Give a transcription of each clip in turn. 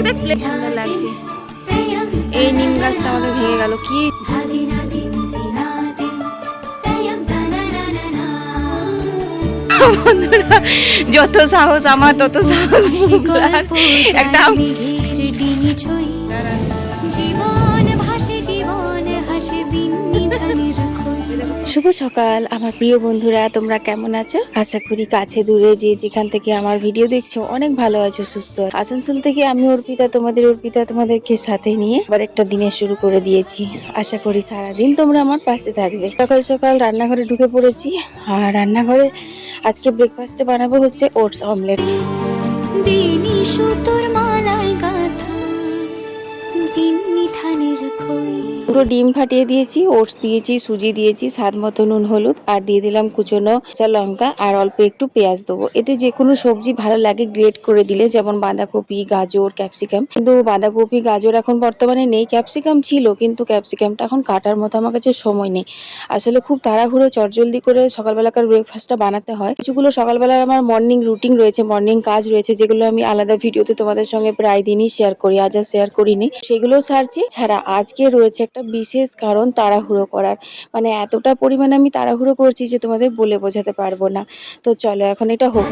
দেখ দেখ সুন্দর লাগছে। এই নিম গাছটা আমাদের ভেঙে গেল কি। যত সাহস আমার তত সাহস একটা শুভ সকাল আমার প্রিয় বন্ধুরা, তোমরা কেমন আছো? আশা করি কাছে দূরে যে যেখান থেকে আমার ভিডিও দেখছো অনেক ভালো আছো, সুস্থ। আসানসোল থেকে আমি অর্পিতা তোমাদেরকে সাথে নিয়ে আবার একটা দিনের শুরু করে দিয়েছি। আশা করি সারাদিন তোমরা আমার পাশে থাকবে। সকাল সকাল রান্নাঘরে ঢুকে পড়েছি, আর রান্নাঘরে আজকে ব্রেকফাস্টে বানাবো হচ্ছে ওটস অমলেট। পুরো ডিম ফাটিয়ে দিয়েছি, ওটস দিয়েছি, সুজি দিয়েছি, স্বাদ মতো নুন হলুদ, আর দিয়ে দিলাম কুচনো কাঁচা লঙ্কা আর অল্প একটু পেঁয়াজ দেবো। এতে যে কোনো সবজি ভালো লাগে গ্রেট করে দিলে, যেমন বাঁধাকপি, গাজর, ক্যাপসিকাম। কিন্তু বাঁধাকপি গাজর এখন বর্তমানে নেই, ক্যাপসিকাম ছিল কিন্তু ক্যাপসিকামটা এখন কাটার মতো আমার কাছে সময় নেই। আসলে খুব তাড়াহুড়ো চটজলদি করে সকালবেলাকার ব্রেকফাস্টটা বানাতে হয়। কিছুগুলো সকালবেলার আমার মর্নিং রুটিন রয়েছে, মর্নিং কাজ রয়েছে, যেগুলো আমি আলাদা ভিডিওতে তোমাদের সঙ্গে প্রায় দিনই শেয়ার করি, আজ আর শেয়ার করিনি, সেগুলো সারছি। ছাড়া আজকে রয়েছে একটা বিশেষ কারণ তাড়াহুড়ো করার, মানে এতটা পরিমাণে আমি তাড়াহুড়ো করছি যে তোমাদের বলে বোঝাতে পারবো না। তো চলো এখন এটা হোক।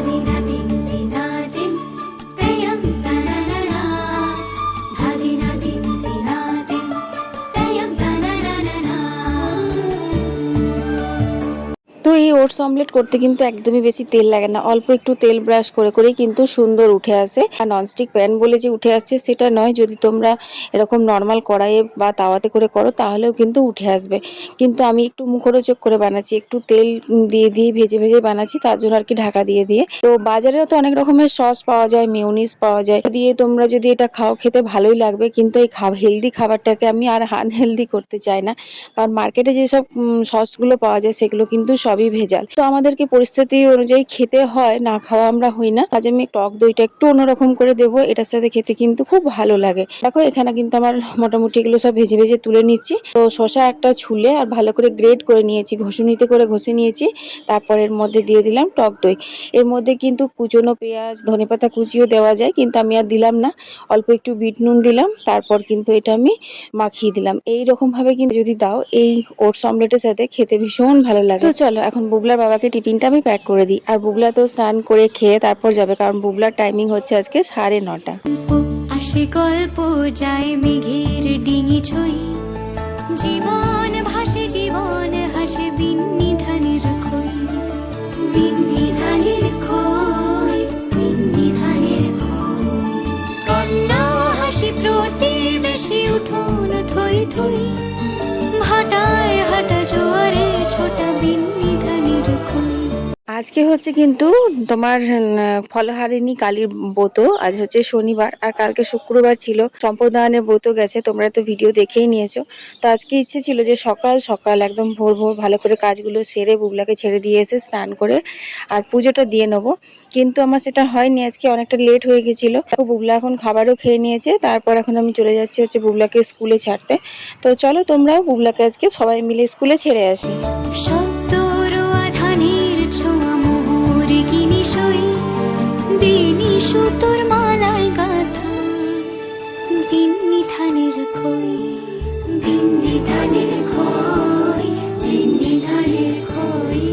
তো এই ওটস অমলেট করতে কিন্তু একদমই বেশি তেল লাগে না, অল্প একটু তেল ব্রাশ করে করেই কিন্তু সুন্দর উঠে আসে। আর ননস্টিক প্যান বলে যে উঠে আসছে সেটা নয়, যদি তোমরা এরকম নর্মাল কড়াইয়ে বা তাওয়াতে করে করো তাহলেও কিন্তু উঠে আসবে। কিন্তু আমি একটু মুখরোচক করে বানাচ্ছি, একটু তেল দিয়ে দিয়ে ভেজে ভেজে বানাচ্ছি, তার জন্য আর কি ঢাকা দিয়ে দিয়ে। তো বাজারেও তো অনেক রকমের সস পাওয়া যায়, মেয়োনিজ পাওয়া যায়, দিয়ে তোমরা যদি এটা খাও খেতে ভালোই লাগবে। কিন্তু এই হেলদি খাবারটাকে আমি আর আনহেলদি করতে চাই না, কারণ মার্কেটে যেসব সসগুলো পাওয়া যায় সেগুলো কিন্তু সবই ভেজাল। তো আমাদেরকে পরিস্থিতি অনুযায়ী খেতে হয়, না খাওয়া আমরা হই না। আজ আমি টক দইটা একটু অন্যরকম করে দেবো, এটার সাথে খেতে কিন্তু খুব ভালো লাগে। দেখো এখানে কিন্তু আমার মোটামুটি এগুলো সব ভেজে ভেজে তুলে নিচ্ছি। তো শসা একটা ছুলে আর ভালো করে গ্রেট করে নিয়েছি, ঘষুনিতে করে ঘষে নিয়েছি। তারপর এর মধ্যে দিয়ে দিলাম টক দই। এর মধ্যে কিন্তু কুচনো পেঁয়াজ, ধনেপাতা কুচিও দেওয়া যায়, কিন্তু আমি আর দিলাম না। অল্প একটু বিট নুন দিলাম, তারপর কিন্তু এটা আমি মাখিয়ে দিলাম। এইরকম ভাবে কিন্তু যদি দাও এই ওটস অমলেটের সাথে খেতে ভীষণ ভালো লাগে। তো চলো এখন বুবলার বাবাকে টিফিনটা আমি প্যাক করে দিই। আর বুবলা তো স্নান করে খেয়ে তারপর যাবে, কারণ বুবলার টাইমিং হচ্ছে আজকে 9:30। আসে গল্প যায় মেঘের ডিঙি ছুঁই, জীবন ভাসে জীবন হাসে বিন্নি ধানের খই, বিন্নি ধানের খই, বিন্নি ধানের খই, কান্না হাসি প্রতিবেশী উঠোন থই থই, ভাটায় হাটা জোয়ারে ছোটা বিন্নি ধানের খই। আজকে হচ্ছে কিন্তু তোমার ফলহারিণী কালীর ব্রত, আজ হচ্ছে শনিবার, আর কালকে শুক্রবার ছিল সম্প্রদানের ব্রত গেছে, তোমরা তো ভিডিও দেখেই নিয়েছো। তো আজকে ইচ্ছে ছিল যে সকাল সকাল একদম ভোর ভোর ভালো করে কাজগুলো সেরে বুবলাকে ছেড়ে দিয়ে এসে স্নান করে আর পুজোটা দিয়ে নেবো, কিন্তু আমার সেটা হয়নি। আজকে অনেকটা লেট হয়ে গেছিলো। বুবলা এখন খাবারও খেয়ে নিয়েছে, তারপর এখন আমি চলে যাচ্ছি হচ্ছে বুবলাকে স্কুলে ছাড়তে। তো চলো তোমরাও বুবলাকে আজকে সবাই মিলে স্কুলে ছেড়ে আসি। সুতোর মালায় গাথা বিন্নি ধানের খই, বিন্নি ধানের খই, বিন্নি ধানের খই।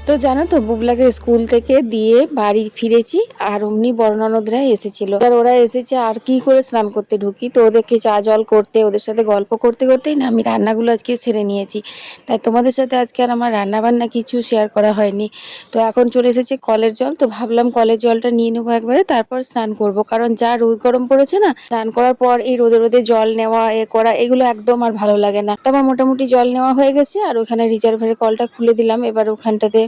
তো জানো তো বুবলাকে স্কুল থেকে দিয়ে বাড়ি ফিরেছি, আর অমনি বড় ননদরা এসেছিল, আর ওরা এসেছে আর কি করে স্নান করতে ঢুকি। তো ওদেরকে চা জল করতে, ওদের সাথে গল্প করতে করতেই না আমি রান্নাগুলো আজকে সেরে নিয়েছি। তাই তোমাদের সাথে আজকে আর আমার রান্না বান্না কিছু শেয়ার করা হয়নি। তো এখন চলে এসেছে কলের জল, তো ভাবলাম কলের জলটা নিয়ে নেবো একবারে, তারপর স্নান করব। কারণ যা রোদ গরম পড়েছে না, স্নান করার পর এই রোদে রোদে জল নেওয়া এ করা এগুলো একদম আর ভালো লাগে না। তো আমার মোটামুটি জল নেওয়া হয়ে গেছে, আর ওখানে রিজার্ভারের কলটা খুলে দিলাম। এবার ওখানটাতে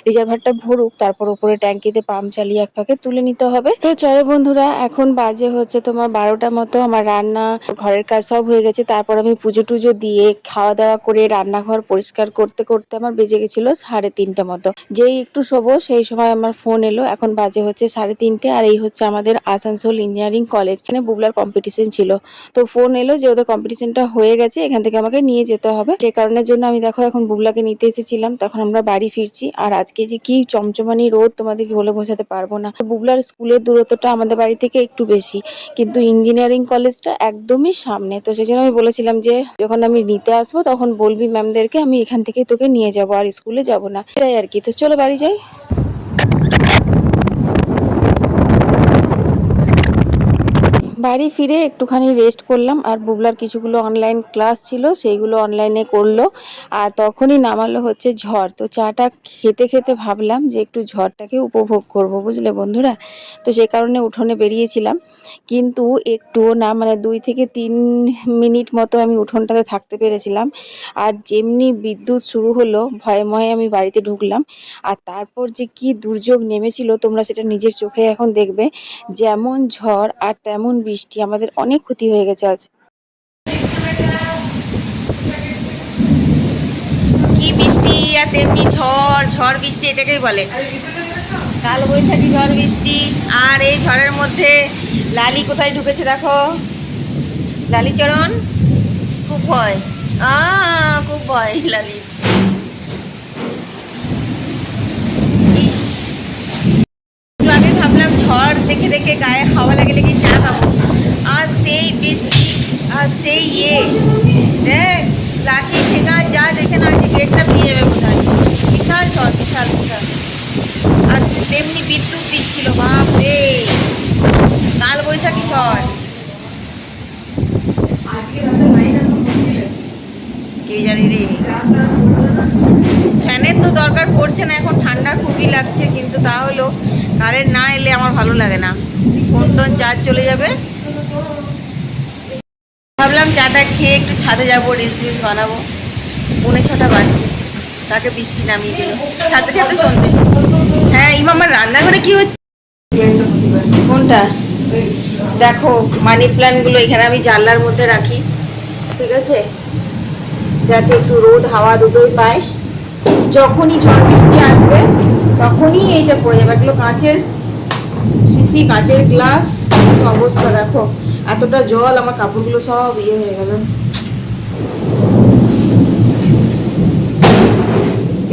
রিজার্ভারটা ভরুক, তারপর উপরে ট্যাঙ্কিতে পাম্প চালিয়ে এক ফাঁকে তুলে নিতে হবে। তো চলো বন্ধুরা, এখন বাজে হচ্ছে তোমার 12টা মতো। আমার রান্না ঘরের কাজ সব হয়ে গেছে, তারপর আমি পুজো টুজো দিয়ে খাওয়া দাওয়া করে রান্নাঘর পরিষ্কার করতে করতে আমার বেজে গেছিল 3:30 মতো। যেই একটু শোবো সেই সময় আমার ফোন এলো, এখন বাজে হচ্ছে 3:30। আর এই হচ্ছে আমাদের আসানসোল ইঞ্জিনিয়ারিং কলেজ, এখানে বুবলার কম্পিটিশন ছিল। তো ফোন এলো যে ওদের কম্পিটিশনটা হয়ে গেছে, এখান থেকে আমাকে নিয়ে যেতে হবে। সেই কারণের জন্য আমি দেখো এখন বুবলাকে নিতে এসেছিলাম, তখন আমরা বাড়ি ফিরছি। আর আজকে যে কি চমচমানি রোদ তোমাদেরকে বলে বোঝাতে পারবো না। বুবলার স্কুলের দূরত্বটা আমাদের বাড়ি থেকে একটু বেশি, কিন্তু ইঞ্জিনিয়ারিং কলেজটা একদমই সামনে। তো সেই জন্য আমি বলেছিলাম যে যখন আমি নিতে আসবো তখন বলবি ম্যামদেরকে, আমি এখান থেকে তোকে নিয়ে যাবো, আর স্কুলে যাবো না, এটাই আর কি। তো চলো বাড়ি যাই। বাড়ি ফিরে একটুখানি রেস্ট করলাম, আর বুবলার কিছুগুলো অনলাইন ক্লাস ছিল সেইগুলো অনলাইনে করলো, আর তখনই নামালো হচ্ছে ঝড়। তো চাটা খেতে খেতে ভাবলাম যে একটু ঝড়টাকে উপভোগ করব, বুঝলে বন্ধুরা। তো সেই কারণে উঠোনে বেরিয়েছিলাম, কিন্তু একটুও না, মানে 2 থেকে 3 মিনিট মতো আমি উঠোনটাতে থাকতে পেরেছিলাম। আর যেমনি বিদ্যুৎ শুরু হলো, ভয়ে ভয়ে আমি বাড়িতে ঢুকলাম। আর তারপর যে কি দুর্যোগ নেমেছিল তোমরা সেটা নিজের চোখে এখন দেখবে। যেমন ঝড় আর তেমন বৃষ্টি, আমাদের অনেক ক্ষতি হয়ে গেছে আজ। কি বৃষ্টি আর তেমনি ঝড়, ঝড় বৃষ্টি এটাকেই বলে, কাল বৈশাখী ঝড় বৃষ্টি। আর এই ঝড়ের মধ্যে লালি কোথায় ঢুকেছে দেখো, লালি চরণ, খুব ভয়, খুব ভয় লালি। ইস, একটু আগে ভাবলাম ঝড় দেখে দেখে গায়ে হাওয়া লাগে লেগে চা খাবো, আর সেই বৃষ্টি, আর সেই দেখ লাঠি ভেঙা যা যেখানে আছে গেটটা ভেঙে যাবে কোথায়। বিশাল ঝড়, বিশাল বিশাল। আর তেমনি বিদ্যুৎ দিচ্ছিল, বাপ রে, কাল বৈশাখী ঝড়। কে জানি রে, ফ্যানের তো দরকার পড়ছে না এখন, ঠান্ডা খুবই লাগছে, কিন্তু তাহলেও কারেন্ট না এলে আমার ভালো লাগে না, ফোন টোন চার্জ চলে যাবে। ভাবলাম চাটা খেয়ে একটু ছাদে যাবো, রিলস বানাবো। 6:45 বাজছে, তাকে বৃষ্টি নামিয়ে দিল, ছাদে ছাদে সন্ধে। হ্যাঁ, ইমামার রান্নাঘরে কি হচ্ছে? কোনটা দেখো, মানি প্ল্যান্টগুলো এখানে আমি জানলার মধ্যে রাখি, ঠিক আছে, যাতে একটু রোদ হাওয়া দুটোই পায়। যখনই ঝড় বৃষ্টি আসবে তখনই এইটা পড়ে যাবে। এগুলো কাঁচের শিশি, কাঁচের গ্লাস, অবস্থা দেখো, এতটা জল, আমার কাপড়গুলো সব ইয়ে হয়ে গেল।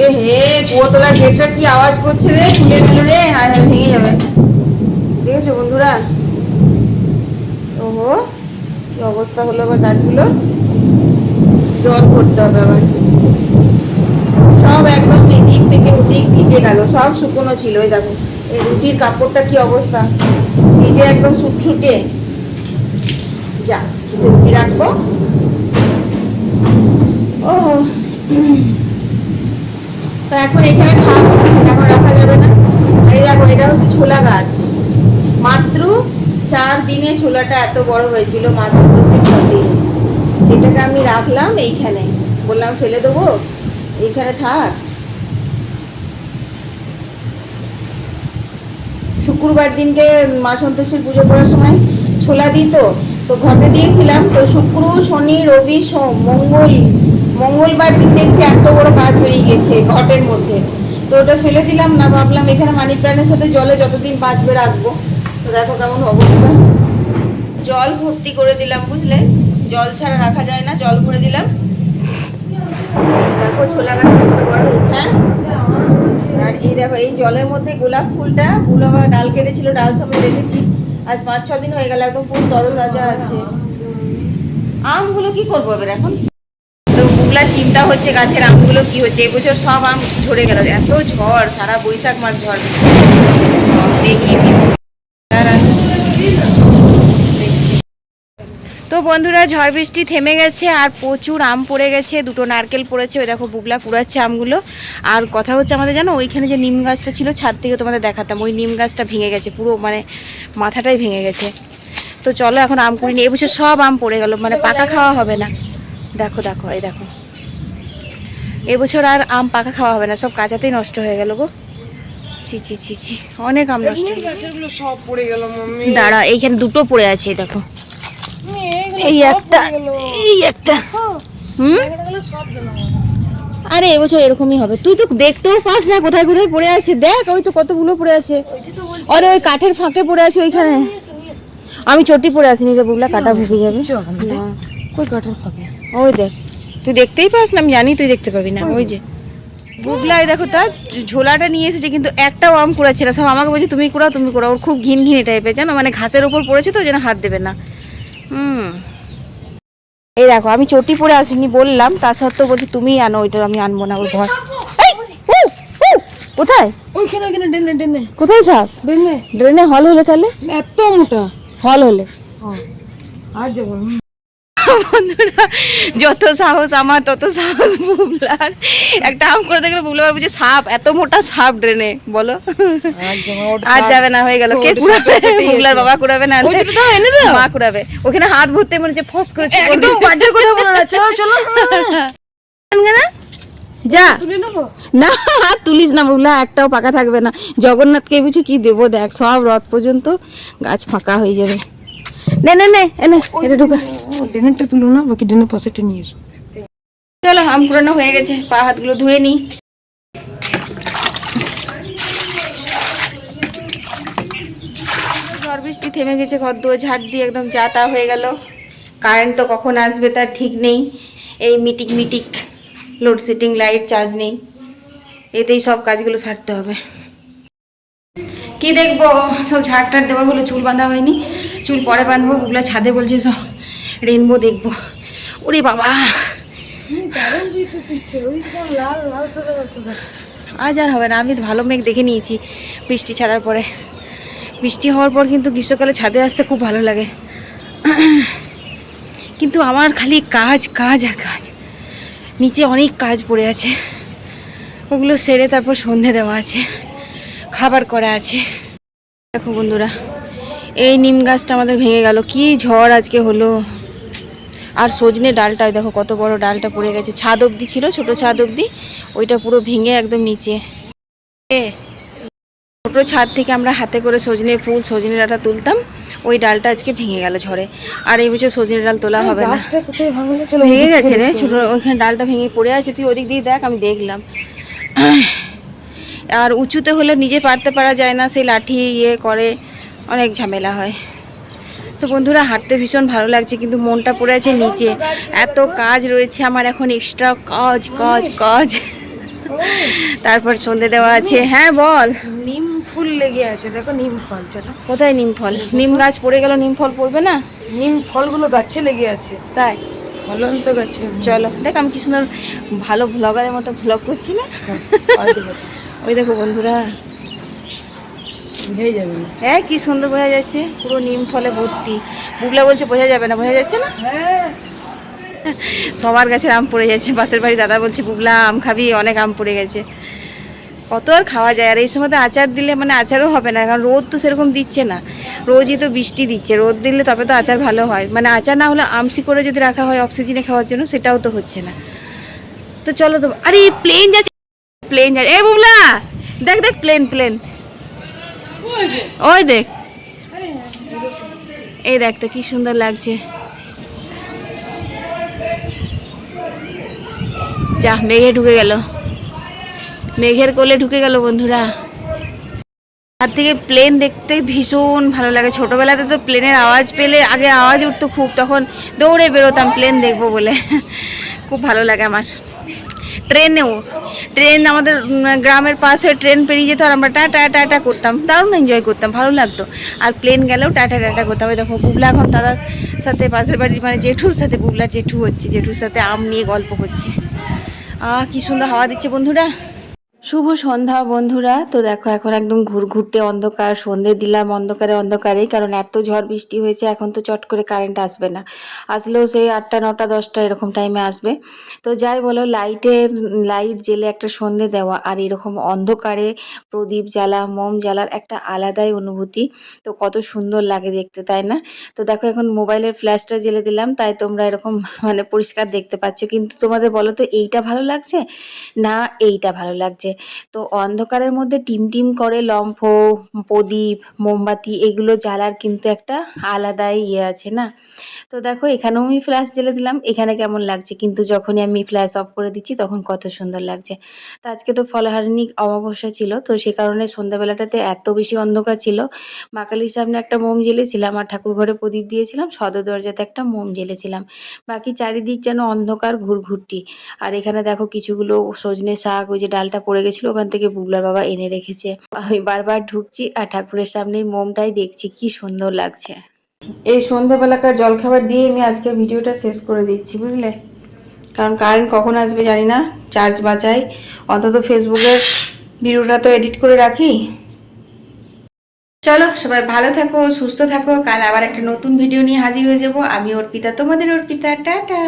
এ হে, কুয়োতলার গেটটা কি আওয়াজ করছে রে, খুলে দিল রে, আর ভেঙে যাবে। দেখেছো বন্ধুরা, ওহো কি অবস্থা হলো আবার গাছগুলো, জল ভরতে হবে আবার। সব একদম এদিক থেকে ওদিক ভিজে গেল, সব শুকনো ছিল। এই দেখো, এই রুটির কাপড়টা কি অবস্থা, ভিজে একদম ছুটছুটে। যা, কিছু রুটি রাখবো। ও, তো এখন এখানে থাক, এখন রাখা যাবে না। এই দেখো, এটা হচ্ছে ছোলা গাছ, মাত্র 4 দিনে ছোলাটা এত বড় হয়েছিল, মাছ সেটাকে আমি রাখলাম এইখানে, বললাম ফেলে দেবো, এইখানে থাক। শুক্রবার দিনকে মা সন্তোষীর পুজো করার সময় ছোলা দিত, তো ঘটে দিয়েছিলাম। তো শুক্র, শনি, রবি, সোম, মঙ্গলবার দিন দেখছি এত বড় গাছ বেরিয়ে গেছে ঘটের মধ্যে। তো ওটা ফেলে দিলাম না, ভাবলাম এখানে মানি প্ল্যান্টের সাথে জলে যতদিন বাঁচবে রাখবো। তো দেখো কেমন অবস্থা, জল ভর্তি করে দিলাম, বুঝলে, জল ছাড়া রাখা যায় না, জল ভরে দিলাম। দেখো ছোলা গাছটা কত বড় হয়েছে। হ্যাঁ, আর এই দেখো, এই জলের মধ্যে গোলাপ ফুলটা, ফুল আবার ডাল কেটেছিল, ডাল সমেত রেখেছি, আজ 5-6 দিন হয়ে গেল, একদম পুরো তরল তাজা আছে। আমগুলো কি করবো এবার এখন, তো বুবলার চিন্তা হচ্ছে গাছের আমগুলো কি হচ্ছে। এবছর সব আম ঝরে গেল, এত ঝড়, সারা বৈশাখ মাস ঝড় বৃষ্টি। দেখি তো বন্ধুরা, ঝড় বৃষ্টি থেমে গেছে, আর প্রচুর আম পড়ে গেছে, 2টো নারকেল পড়েছে। ওই দেখো বুবলা কুড়াচ্ছে আমগুলো। আর কথা হচ্ছে, আমাদের জানো ওইখানে যে নিম গাছটা ছিল, ছাদ থেকে তোমাদের দেখাতাম, ওই নিম গাছটা ভেঙে গেছে, পুরো মানে মাথাটাই ভেঙে গেছে। তো চলো এখন আম কুড়ি নিয়ে, এবছর সব আম পড়ে গেল, মানে পাকা খাওয়া হবে না। দেখো দেখো, এই দেখো, এবছর আর আম পাকা খাওয়া হবে না, সব কাঁচাতেই নষ্ট হয়ে গেল গো। ছি ছি ছি ছি, অনেক আম নষ্ট হয়ে গেল। সব পড়ে গেল মাম্মি। দাঁড়া, এইখানে 2টো পড়ে আছে, দেখো, এই একটা আরে এবছর এরকমই হবে। তুই তো দেখতেও পাস না কোথায় কোথায় পড়ে আছে, দেখ ওই তো কতগুলো পড়ে আছে, আরে ওই কাঠের ফাঁকে পড়ে আছে ওইখানে। আমি চটি পড়ে আসিনি রে বুবলা, কাটা ভুগে যাবে। কই কাঠের ফাঁকে? ওই দেখ, তুই দেখতেই পাস না, আমি জানি তুই দেখতে পাবি না, ওই যে বুবলাই দেখো তার ঝোলাটা নিয়ে এসেছে, কিন্তু একটাও আম কুড়াচ্ছে না, সব আমাকে বলছে তুমি কুড়াও তুমি কুড়াও। ওর খুব ঘিন ঘিনে টাইপের জানো, মানে ঘাসের ওপর পড়েছে তো, ওই জন্য হাত দেবে না। এই দেখো আমি চটি পরে আসিনি বললাম, তা সত্ত্বেও বলছি তুমি আনো, ওইটা আমি আনবো না, ওর ভয়। এই, কোথায়? ওইখানে ওইখানে ডেনে ডেনে কোথায় সাপ? ডেনে ড্রেনে হল হলে তাহলে এত মোটা। হল হলে আর যাবো বন্ধুরা, যত সাহস আমার তত সাহস বুবলার। একটা আম করে দেখলে বুবলা বুঝে সাপ, এত মোটা সাপ ড্রেনে, বলো আর যাবে না, হয়ে গেল। কে কুড়াবে? বুবলার বাবা কুড়াবে না, মা কুড়াবে। ওখানে হাত ভরতে মনে হচ্ছে ফস করে একদম বাজে কথা বলো না, চলো চলো না যা তুলে নেবো। না হাত তুলিস না বুবলা, একটাও পাকা থাকবে না। জগন্নাথকে বুঝি কি দেবো, দেখ সব রথ পর্যন্ত গাছ ফাঁকা হয়ে যাবে। নে নে নে এনে এটা ঢুকা। ডেনেরটা তুলো না, বাকি ডেনের পাশেটা নিয়ে এসো। চলো আম কুড়ানো হয়ে গেছে, পা হাতগুলো ধুয়ে নি। ঝড় বৃষ্টি থেমে গেছে, ঘর দুয়ার ঝাড় দিয়ে একদম যা তা হয়ে গেল। কারেন্ট তো কখন আসবে তার ঠিক নেই। এই মিটিক মিটিক লোডশেডিং, লাইট চার্জ নেই, এতেই সব কাজগুলো সারতে হবে। কি দেখবো, সব ঝাড় টাড় দেওয়া হলো, চুল বাঁধা হয়নি, চুল পরে বাঁধবো। বুবলা ছাদে বলছে সব রেনবো দেখবো। ওরে বাবা আজ আর হবে না, আমি তো ভালো মেঘ দেখে নিয়েছি বৃষ্টি ছাড়ার পরে। বৃষ্টি হওয়ার পর কিন্তু গ্রীষ্মকালে ছাদে আসতে খুব ভালো লাগে, কিন্তু আমার খালি কাজ কাজ আর কাজ। নিচে অনেক কাজ পড়ে আছে, ওগুলো সেরে তারপর সন্ধে দেওয়া আছে, খাবার করা আছে। দেখো বন্ধুরা, এই নিম গাছটা আমাদের ভেঙে গেল, কি ঝড় আজকে হলো। আর সজনে ডালটায় দেখো কত বড় ডালটা পড়ে গেছে, ছাদ অবধি ছিল, ছোট ছাদ অবধি, ওইটা পুরো ভেঙে একদম নিচে। ছোট ছাদ থেকে আমরা হাতে করে সজনে ফুল, সজনে ডাঁটা তুলতাম, ওই ডালটা আজকে ভেঙে গেল ঝড়ে। আর এই বছর সজনে ডাল তোলা হবে না, কোথায় ভাঙলো? চলো ভেঙে গেছে রে, ছোট ওইখানে ডালটা ভেঙে পড়ে আছে। তুই ওদিক দিয়ে দেখ, আমি দেখলাম। আর উঁচুতে হলে নিজে পারতে পারা যায় না, সেই লাঠি ইয়ে করে অনেক ঝামেলা হয়। তো বন্ধুরা হাঁটতে ভীষণ ভালো লাগছে, কিন্তু মনটা পড়ে আছে নিচে, এত কাজ রয়েছে আমার এখন, এক্সট্রা কাজ কাজ কাজ। তারপর সন্ধে দেওয়া আছে। হ্যাঁ বল। নিম ফুল লেগে আছে, দেখো নিম ফল। চলো, কোথায় নিম ফল? নিম গাছ পড়ে গেল, নিম ফল পড়বে না? নিম ফলগুলো গাছে লেগে আছে, তাই ফলন্ত গাছে। চলো দেখ, আমি কি সুন্দর ভালো ভ্লগারের মতো ভ্লগ করছি না? ওই দেখো বন্ধুরা, বুঝেই যাবে না। হ্যাঁ কি সুন্দর বোঝা যাচ্ছে, পুরো নিম ফলে ভর্তি। বুবলা বলছে বোঝা যাবে না, বোঝা যাচ্ছে না? হ্যাঁ, সবার গাছের আম পড়ে যাচ্ছে। পাশের বাড়ি দাদা বলছে বুবলা আম খাবি, অনেক আম পড়ে গেছে। কত আর খাওয়া যায়? আর এই সময় তো আচার দিলে মানে আচারও হবে না, কারণ রোদ তো সেরকম দিচ্ছে না, রোজই তো বৃষ্টি দিচ্ছে। রোদ দিলে তবে তো আচার ভালো হয়, মানে আচার না হলে আমসি করে যদি রাখা হয় অক্সিজেনে খাওয়ার জন্য, সেটাও তো হচ্ছে না। তো চলো তো, আরে প্লেন যাচ্ছে, প্লেন যাচ্ছে। এ বুবলা দেখ দেখ, প্লেন প্লেন, ওই দেখ, এই দেখ তো কি সুন্দর লাগছে। যা মেঘে ঢুকে গেল, মেঘের কোলে ঢুকে গেল বন্ধুরা। আর থেকে প্লেন দেখতে ভীষণ ভালো লাগে। ছোটবেলাতে তো প্লেনের আওয়াজ পেলে, আগে আওয়াজ উঠতো খুব, তখন দৌড়ে বেরোতাম প্লেন দেখবো বলে। খুব ভালো লাগে আমার। ট্রেনেও, ট্রেন আমাদের গ্রামের পাশে ট্রেন পেরিয়ে যেত, আর আমরা টাটা টাটা করতাম, দারুণ এনজয় করতাম, ভালো লাগতো। আর প্লেন গেলেও টাটা টাটা করতাম। ওই দেখো বুবলা এখন দাদার সাথে, পাশের বাড়ির মানে জেঠুর সাথে, বুবলা জেঠু হচ্ছে, জেঠুর সাথে আম নিয়ে গল্প করছে। কি সুন্দর হাওয়া দিচ্ছে বন্ধুরা। শুভ সন্ধ্যা বন্ধুরা। তো দেখো এখন একদম ঘুরঘুরতে অন্ধকার, সন্ধে দিলাম অন্ধকারে অন্ধকারেই, কারণ এত ঝড় বৃষ্টি হয়েছে। এখন তো চট করে কারেন্ট আসবে না, আসলেও সেই 8টা 9টা 10টা এরকম টাইমে আসবে। তো যাই বলো, লাইট জেলে একটা সন্ধে দেওয়া আর এরকম অন্ধকারে প্রদীপ জ্বালা, মোম জ্বালার একটা আলাদাই অনুভূতি। তো কত সুন্দর লাগে দেখতে, তাই না? তো দেখো এখন মোবাইলের ফ্ল্যাশটা জেলে দিলাম, তাই তোমরা এরকম মানে পরিষ্কার দেখতে পাচ্ছ। কিন্তু তোমাদের বলো তো এইটা ভালো লাগছে না এইটা ভালো লাগছে? তো অন্ধকারের মধ্যে টিমটিম করে লম্ফ, প্রদীপ, মোমবাতি এগুলো জ্বালার কিন্তু একটা আলাদাই আছে না। তো দেখো এখানেও আমি ফ্ল্যাশ জ্বেলে দিলাম, এখানে কেমন লাগছে, কিন্তু যখনই আমি ফ্ল্যাশ অফ করে দিচ্ছি তখন কত সুন্দর লাগছে। তো আজকে তো ফলহারিণী অমাবস্যা ছিল, তো সে কারণে সন্ধ্যাবেলাটাতে এত বেশি অন্ধকার ছিল। মা কালীর সামনে একটা মোম জ্বেলেছিলাম আর ঠাকুর ঘরে প্রদীপ দিয়েছিলাম, সদর দরজাতে একটা মোম জ্বেলেছিলাম। বাকি চারিদিক যেন অন্ধকার ঘুরঘুরটি। আর এখানে দেখো কিছুগুলো সজনে শাক, ওই যে ডালটা পড়ে গেছিলো ওখান থেকে বুগলার বাবা এনে রেখেছে। আমি বারবার ঢুকছি আর ঠাকুরের সামনে মোমটাই দেখছি, কি সুন্দর লাগছে। এই সন্ধ্যাবেলাকার জলখাবার দিয়ে আমি আজকের ভিডিওটা শেষ করে দিচ্ছি, বুঝলে, কারণ কারেন্ট কখন আসবে জানি না। চার্জ বাঁচাই, অন্তত ফেসবুকের ভিডিওটা তো এডিট করে রাখি। চলো সবাই ভালো থাকো, সুস্থ থাকো, কাল আবার একটা নতুন ভিডিও নিয়ে হাজির হয়ে যাবো। আমি অর্পিতা, তোমাদের অর্পিতা, টাটা।